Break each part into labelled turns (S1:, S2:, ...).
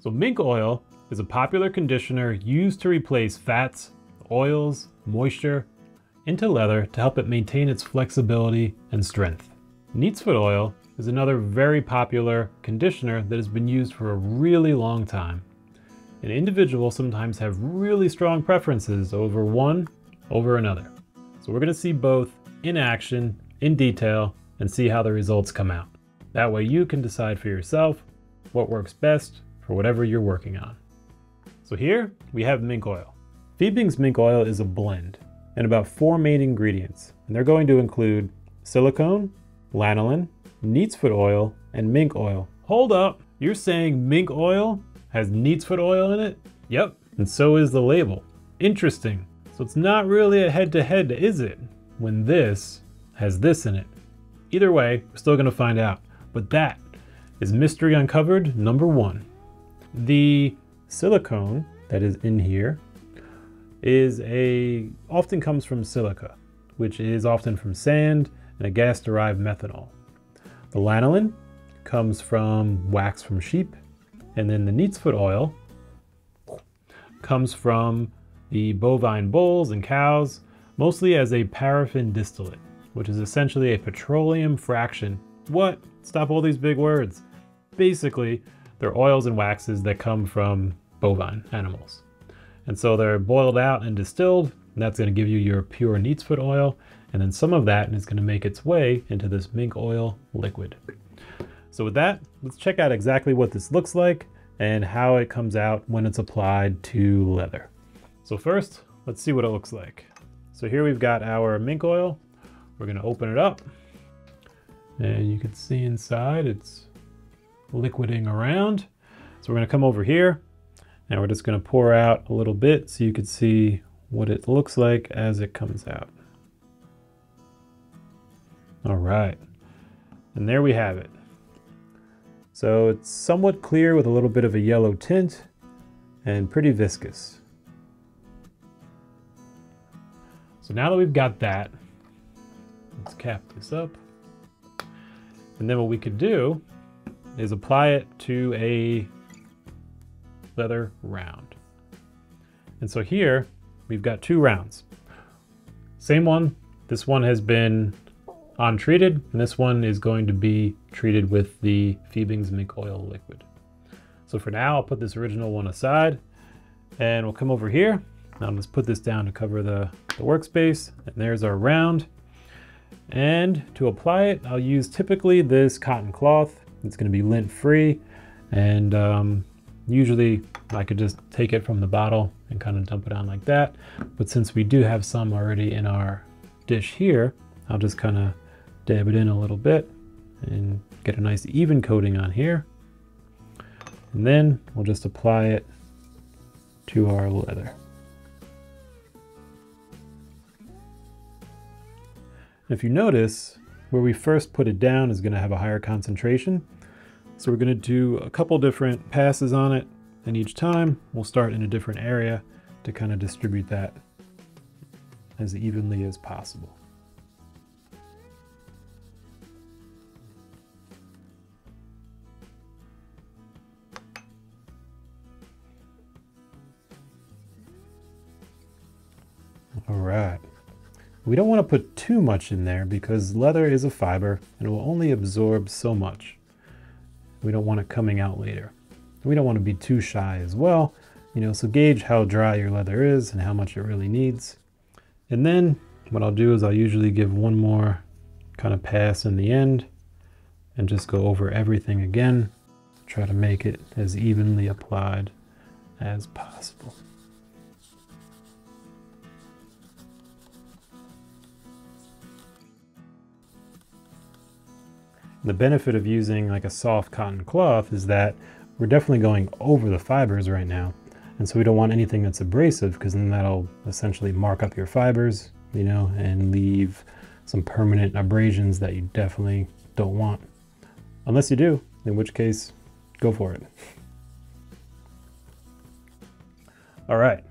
S1: So mink oil is a popular conditioner used to replace fats, oils, moisture into leather to help it maintain its flexibility and strength. Neatsfoot oil is another very popular conditioner that has been used for a really long time. And individuals sometimes have really strong preferences over one over another. So we're going to see both in action, in detail, and see how the results come out. That way you can decide for yourself what works best for whatever you're working on. So here we have mink oil. Fiebing's mink oil is a blend and about 4 main ingredients, and they're going to include silicone, lanolin, Neatsfoot oil, and mink oil. Hold up, you're saying mink oil has Neatsfoot oil in it? Yep, and so is the label. Interesting. So it's not really a head-to-head, is it? When this has this in it. Either way, we're still gonna find out. But that is mystery uncovered number 1. The silicone that is in here often comes from silica, which is often from sand and a gas-derived methanol. The lanolin comes from wax from sheep, and then the Neatsfoot oil comes from the bovine bulls and cows, mostly as a paraffin distillate, which is essentially a petroleum fraction. What? Stop all these big words. Basically, they're oils and waxes that come from bovine animals. And so they're boiled out and distilled, and that's going to give you your pure Neatsfoot oil, and then some of that is going to make its way into this mink oil liquid. So with that, let's check out exactly what this looks like and how it comes out when it's applied to leather. So first, let's see what it looks like. So here we've got our mink oil. We're going to open it up, and you can see inside it's liquiding around. So we're going to come over here, and we're just going to pour out a little bit so you can see what it looks like as it comes out. All right, and there we have it. So it's somewhat clear with a little bit of a yellow tint and pretty viscous. So now that we've got that, let's cap this up. And then what we could do is apply it to a leather round. And so here we've got 2 rounds. Same one, this one has been untreated, and this one is going to be treated with the Fiebing's mink oil liquid. So for now, I'll put this original one aside, and we'll come over here. Now let's put this down to cover the workspace, and there's our round. And to apply it, I'll use typically this cotton cloth. It's going to be lint free, and usually I could just take it from the bottle and kind of dump it on like that. But since we do have some already in our dish here, I'll just kind of dab it in a little bit and get a nice even coating on here. And then we'll just apply it to our leather. If you notice, where we first put it down is going to have a higher concentration. So we're going to do a couple different passes on it, and each time we'll start in a different area to kind of distribute that as evenly as possible. All right. We don't want to put too much in there because leather is a fiber and it will only absorb so much. We don't want it coming out later. We don't want to be too shy as well, so gauge how dry your leather is and how much it really needs. And then what I'll do is I'll usually give one more kind of pass in the end and just go over everything again. Try to make it as evenly applied as possible. The benefit of using like a soft cotton cloth is that we're definitely going over the fibers right now. And so we don't want anything that's abrasive, because then that'll essentially mark up your fibers, and leave some permanent abrasions that you definitely don't want. Unless you do, in which case, go for it. All right,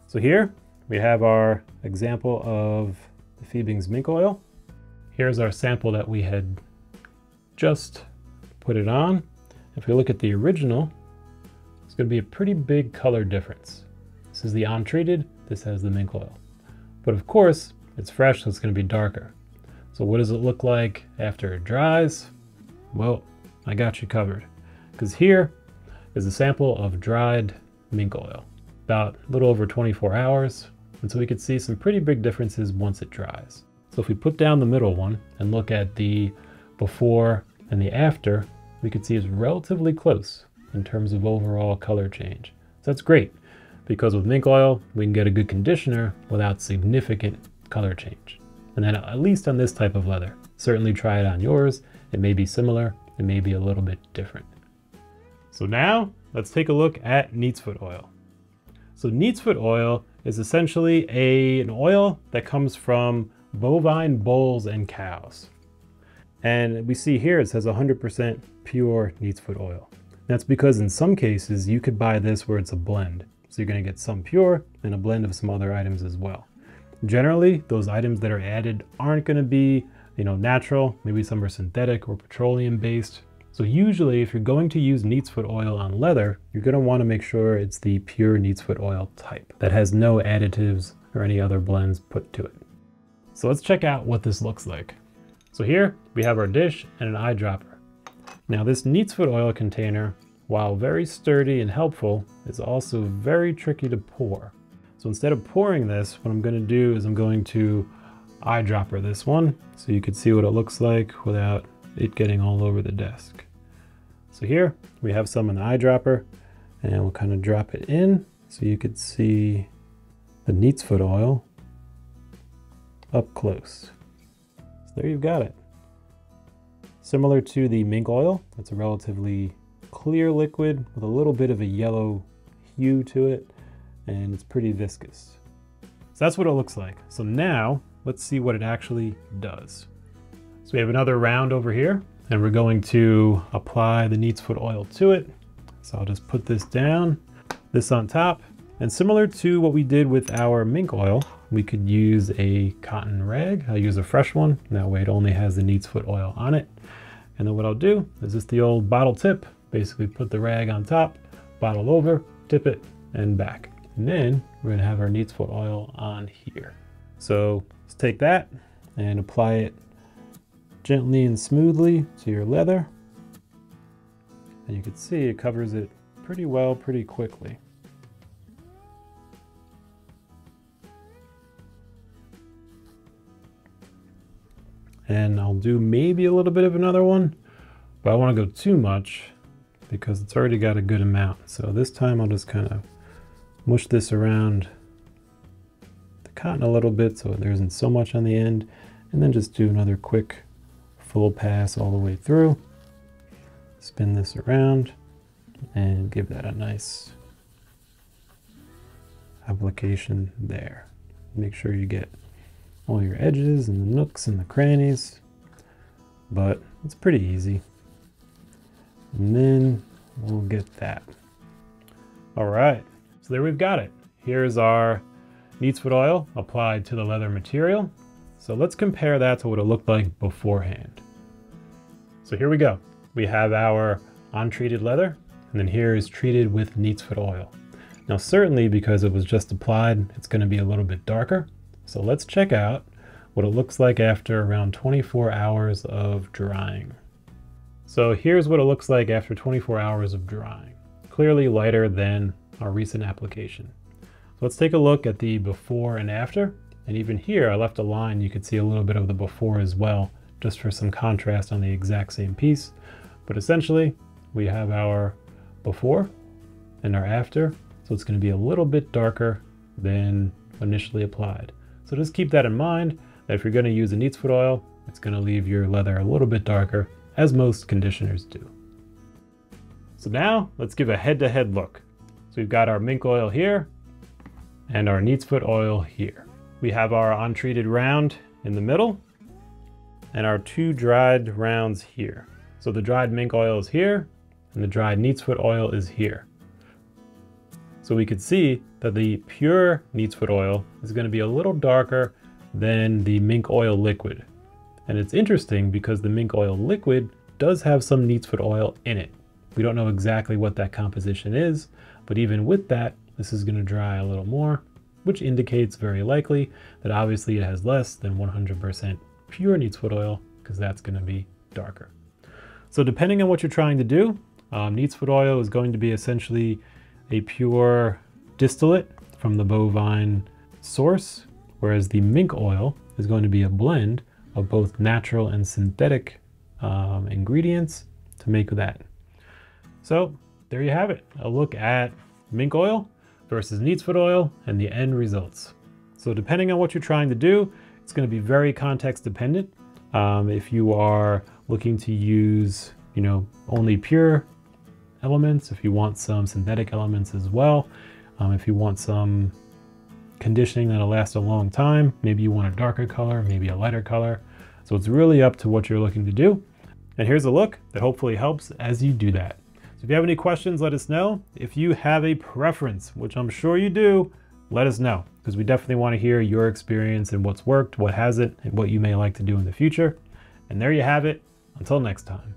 S1: so here we have our example of the Fiebing's mink oil. Here's our sample that we had just put it on. If we look at the original, going to be a pretty big color difference. This is the untreated, this has the mink oil. But of course, it's fresh, so it's going to be darker. So what does it look like after it dries? Well, I got you covered. Because here is a sample of dried mink oil, about a little over 24 hours. And so we could see some pretty big differences once it dries. So if we put down the middle one and look at the before and the after, we could see it's relatively close in terms of overall color change. So that's great, because with mink oil, we can get a good conditioner without significant color change. And then at least on this type of leather. Certainly try it on yours. It may be similar, it may be a little bit different. So now let's take a look at Neatsfoot oil. So Neatsfoot oil is essentially an oil that comes from bovine bulls and cows. And we see here it says 100% pure Neatsfoot oil. That's because in some cases you could buy this where it's a blend. So you're going to get some pure and a blend of some other items as well. Generally, those items that are added aren't going to be, natural. Maybe some are synthetic or petroleum based. So usually if you're going to use Neatsfoot oil on leather, you're going to want to make sure it's the pure Neatsfoot oil type that has no additives or any other blends put to it. So let's check out what this looks like. So here we have our dish and an eyedropper. Now this Neatsfoot oil container, while very sturdy and helpful, is also very tricky to pour. So instead of pouring this, what I'm going to do is I'm going to eyedropper this one so you can see what it looks like without it getting all over the desk. So here we have some in the eyedropper, and we'll kind of drop it in so you could see the Neatsfoot oil up close. So there you've got it. Similar to the mink oil, it's a relatively clear liquid with a little bit of a yellow hue to it, and it's pretty viscous. So that's what it looks like. So now let's see what it actually does. So we have another round over here, and we're going to apply the Neatsfoot oil to it. So I'll just put this down, this on top, and similar to what we did with our mink oil, we could use a cotton rag. I'll use a fresh one, that way it only has the Neatsfoot oil on it. And then what I'll do is just the old bottle tip, basically put the rag on top, bottle over, tip it, and back. And then we're gonna have our Neatsfoot oil on here. So let's take that and apply it gently and smoothly to your leather. And you can see it covers it pretty well, pretty quickly. And I'll do maybe a little bit of another one, but I don't want to go too much because it's already got a good amount. So this time I'll just kind of mush this around the cotton a little bit so there isn't so much on the end, and then just do another quick full pass all the way through. Spin this around and give that a nice application there. Make sure you get all your edges and the nooks and the crannies, but it's pretty easy. And then we'll get that. All right, so there we've got it. Here's our Neatsfoot oil applied to the leather material. So let's compare that to what it looked like beforehand. So here we go. We have our untreated leather, and then here is treated with Neatsfoot oil. Now certainly because it was just applied, it's going to be a little bit darker. So let's check out what it looks like after around 24 hours of drying. So here's what it looks like after 24 hours of drying. Clearly lighter than our recent application. So let's take a look at the before and after. And even here, I left a line, you could see a little bit of the before as well, just for some contrast on the exact same piece. But essentially, we have our before and our after. So it's going to be a little bit darker than initially applied. So just keep that in mind, that if you're going to use a Neatsfoot oil, it's going to leave your leather a little bit darker, as most conditioners do. So now let's give a head-to-head look. So we've got our mink oil here and our Neatsfoot oil here. We have our untreated round in the middle and our two dried rounds here. So the dried mink oil is here and the dried Neatsfoot oil is here. So we could see that the pure Neatsfoot oil is going to be a little darker than the mink oil liquid. And it's interesting because the mink oil liquid does have some Neatsfoot oil in it, We don't know exactly what that composition is, but even with that, this is going to dry a little more, which indicates very likely that obviously it has less than 100% pure Neatsfoot oil, because that's going to be darker. So depending on what you're trying to do, Neatsfoot oil is going to be essentially a pure distillate from the bovine source, whereas the mink oil is going to be a blend of both natural and synthetic ingredients to make that. So there you have it, a look at mink oil versus Neatsfoot oil and the end results. So depending on what you're trying to do, it's going to be very context dependent. If you are looking to use, only pure elements, if you want some synthetic elements as well, if you want some conditioning that'll last a long time, maybe you want a darker color, maybe a lighter color. So it's really up to what you're looking to do. And here's a look that hopefully helps as you do that. So if you have any questions, let us know. If you have a preference, which I'm sure you do, let us know, because we definitely want to hear your experience and what's worked, what hasn't, and what you may like to do in the future. And there you have it. Until next time.